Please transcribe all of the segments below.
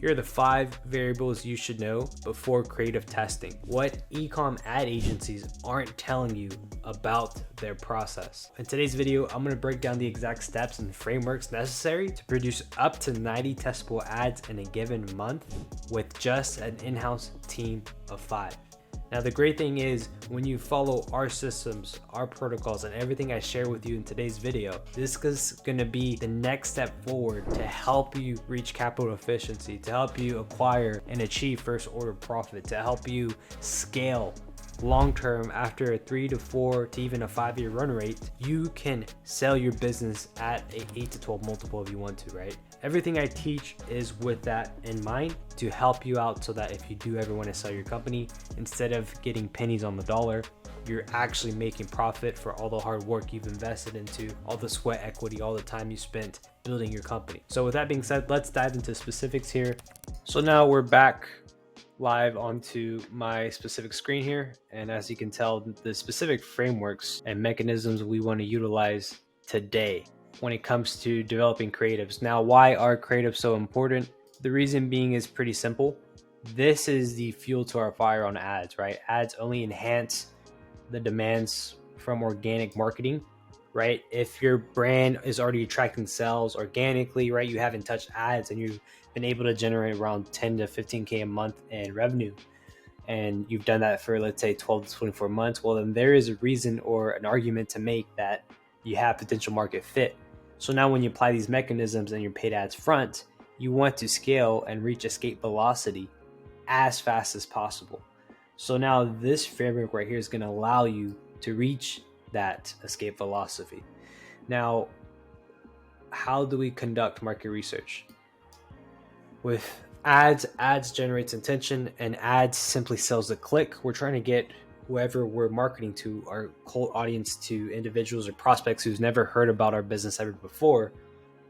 Here are the 5 variables you should know before creative testing. What e-com ad agencies aren't telling you about their process. In today's video, I'm going to break down the exact steps and frameworks necessary to produce up to 90 testable ads in a given month with just an in-house team of 5. Now, the great thing is when you follow our systems, our protocols, and everything I share with you in today's video, this is going to be the next step forward to help you reach capital efficiency, to help you acquire and achieve first order profit, to help you scale long-term. After a 3 to 4 to even a 5-year run rate, you can sell your business at a 8 to 12 multiple if you want to, right? Everything I teach is with that in mind to help you out so that if you do ever want to sell your company, instead of getting pennies on the dollar, you're actually making profit for all the hard work you've invested into, all the sweat equity, all the time you spent building your company. So with that being said, let's dive into specifics here. So now we're back live onto my specific screen here. And as you can tell, the specific frameworks and mechanisms we want to utilize today when it comes to developing creatives. Now, why are creatives so important? The reason being is pretty simple. This is the fuel to our fire on ads, right? Ads only enhance the demands from organic marketing, right? If your brand is already attracting sales organically, right? You haven't touched ads and you've been able to generate around 10 to 15K a month in revenue, and you've done that for, let's say, 12 to 24 months, well, then there is a reason or an argument to make that you have potential market fit. So now when you apply these mechanisms in your paid ads front, you want to scale and reach escape velocity as fast as possible. So now this framework right here is going to allow you to reach that escape velocity. Now, how do we conduct market research? With ads generates intention, and ads simply sells a click. We're trying to get whoever we're marketing to, our cold audience, to individuals or prospects who's never heard about our business ever before.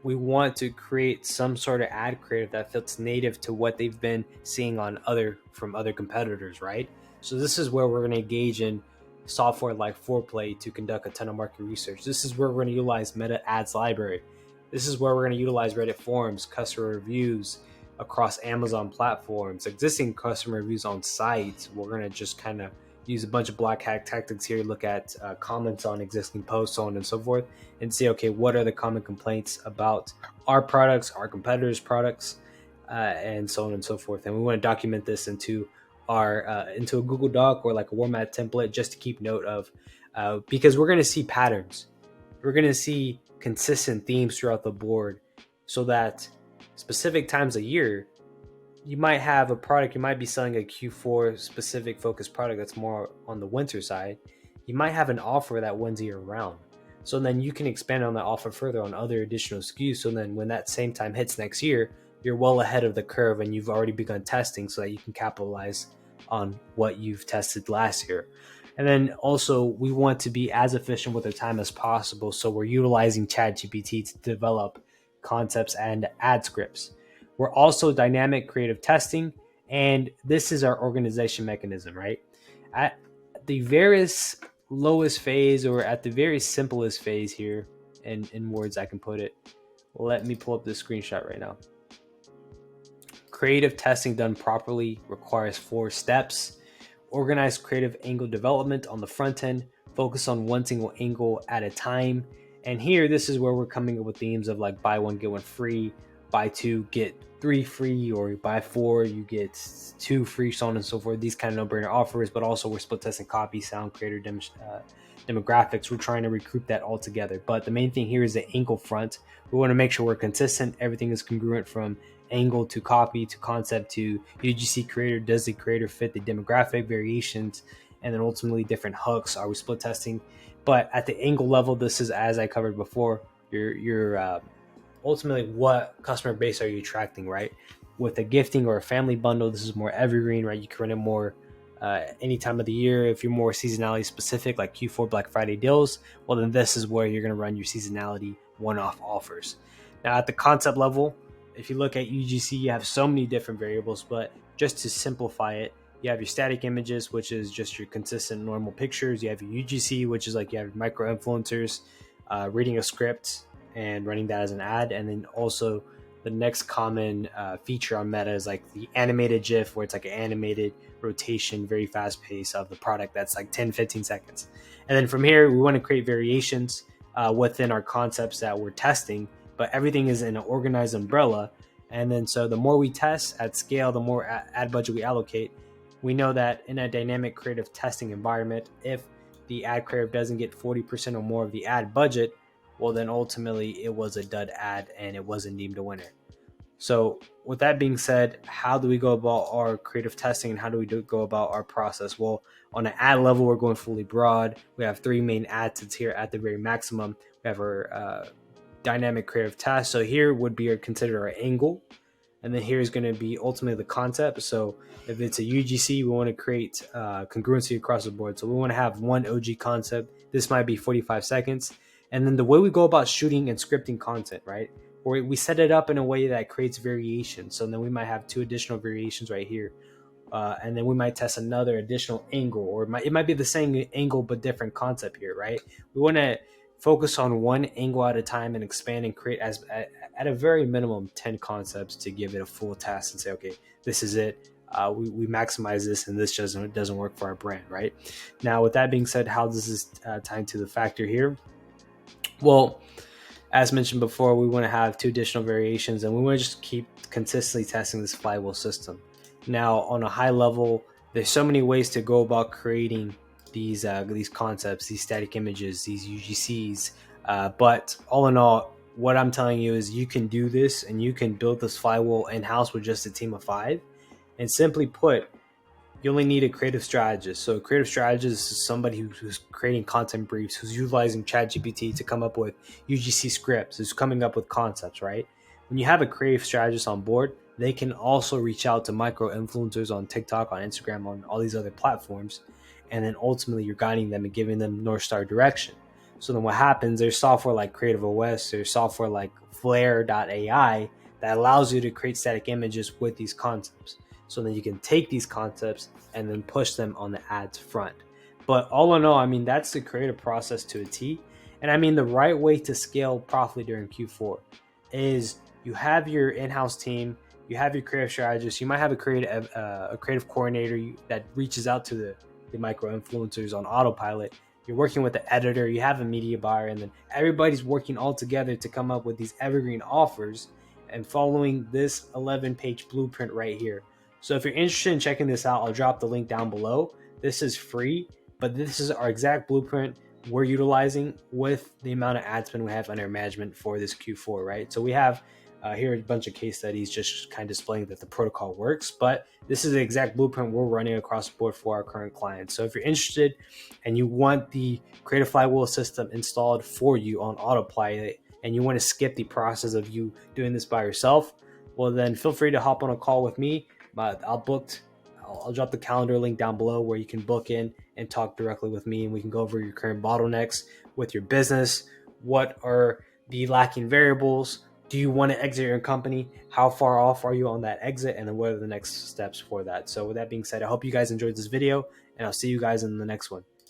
We want to create some sort of ad creative that feels native to what they've been seeing from other competitors, right? So this is where we're going to engage in software like Foreplay to conduct a ton of market research. This is where we're going to utilize Meta Ads Library. This is where we're going to utilize Reddit forums, customer reviews across Amazon platforms, existing customer reviews on sites. We're going to just kind of use a bunch of black hat tactics here, look at comments on existing posts, so on and so forth, and see, okay, what are the common complaints about our products, our competitors' products, and so on and so forth. And we want to document this into into a Google Doc or like a format template just to keep note of, because we're going to see patterns. We're going to see consistent themes throughout the board, so that specific times a year, you might have a product, you might be selling a Q4 specific focused product that's more on the winter side. You might have an offer that wins year round. So then you can expand on that offer further on other additional SKUs. So then when that same time hits next year, you're well ahead of the curve and you've already begun testing so that you can capitalize on what you've tested last year. And then also we want to be as efficient with our time as possible. So we're utilizing ChatGPT to develop concepts and ad scripts. We're also dynamic creative testing, and this is our organization mechanism, right? At the very lowest phase, or at the very simplest phase here, in words I can put it, let me pull up this screenshot right now. Creative testing done properly requires 4 steps. Organize creative angle development on the front end, focus on one single angle at a time. And here, this is where we're coming up with themes of like buy 1, get 1 free, buy 2, get 3 free, or buy 4, you get 2 free, so on and so forth. These kind of no-brainer offers, but also we're split testing copy, sound, creator, demographics. We're trying to recruit that all together. But the main thing here is the angle front. We want to make sure we're consistent. Everything is congruent from angle to copy to concept to UGC creator. Does the creator fit the demographic variations? And then ultimately different hooks. Are we split testing? But at the angle level, this is, as I covered before, your ultimately what customer base are you attracting, right? With a gifting or a family bundle, this is more evergreen, right? You can run it more any time of the year. If you're more seasonality specific, like Q4 Black Friday deals, well, then this is where you're going to run your seasonality one-off offers. Now at the concept level, if you look at UGC, you have so many different variables, but just to simplify it, you have your static images, which is just your consistent normal pictures. You have your UGC, which is like you have micro influencers reading a script and running that as an ad. And then also the next common feature on Meta is like the animated GIF, where it's like an animated rotation, very fast pace of the product that's like 10-15 seconds. And then from here, we want to create variations within our concepts that we're testing, but everything is in an organized umbrella. And then so the more we test at scale, the more ad budget we allocate. We know that in a dynamic creative testing environment, if the ad creative doesn't get 40% or more of the ad budget, well, then ultimately it was a dud ad and it wasn't deemed a winner. So with that being said, how do we go about our creative testing and how do we go about our process? Well, on an ad level, we're going fully broad. We have 3 main ad sets here at the very maximum. We have our dynamic creative test. So here would be considered our angle. And then here is going to be ultimately the concept. So if it's a UGC, we want to create congruency across the board. So we want to have one OG concept. This might be 45 seconds. And then the way we go about shooting and scripting content, right? Or we set it up in a way that creates variation. So then we might have 2 additional variations right here. And then we might test another additional angle, or it might be the same angle but different concept here, right? We want to focus on one angle at a time and expand and create at a very minimum 10 concepts to give it a full test and say, okay, this is it. We maximize this and this doesn't work for our brand, right? Now, with that being said, how does this tie into the factor here? Well, as mentioned before, we want to have 2 additional variations and we want to just keep consistently testing this flywheel system. Now, on a high level, there's so many ways to go about creating these concepts, these static images, these UGCs. But all in all, what I'm telling you is you can do this and you can build this flywheel in-house with just a team of 5. And simply put, you only need a creative strategist. So a creative strategist is somebody who's creating content briefs, who's utilizing ChatGPT to come up with UGC scripts, who's coming up with concepts, right? When you have a creative strategist on board, they can also reach out to micro influencers on TikTok, on Instagram, on all these other platforms. And then ultimately you're guiding them and giving them North Star direction. So then what happens, there's software like Creative OS, there's software like Flare.ai that allows you to create static images with these concepts. So then you can take these concepts and then push them on the ads front. But all in all, I mean, that's the creative process to a T. And I mean, the right way to scale profitably during Q4 is you have your in-house team, you have your creative strategist, you might have a creative coordinator that reaches out to the micro influencers on autopilot. You're working with the editor, you have a media buyer, and then everybody's working all together to come up with these evergreen offers and following this 11-page blueprint right here. So if you're interested in checking this out, I'll drop the link down below. This is free, but this is our exact blueprint we're utilizing with the amount of ad spend we have under management for this Q4, right? So we have here a bunch of case studies just kind of displaying that the protocol works, but this is the exact blueprint we're running across the board for our current clients. So if you're interested and you want the Creative Flywheel system installed for you on autopilot and you want to skip the process of you doing this by yourself, well then feel free to hop on a call with me. I'll drop the calendar link down below where you can book in and talk directly with me, and we can go over your current bottlenecks with your business. What are the lacking variables? Do you want to exit your company? How far off are you on that exit? And then what are the next steps for that? So with that being said, I hope you guys enjoyed this video, and I'll see you guys in the next one.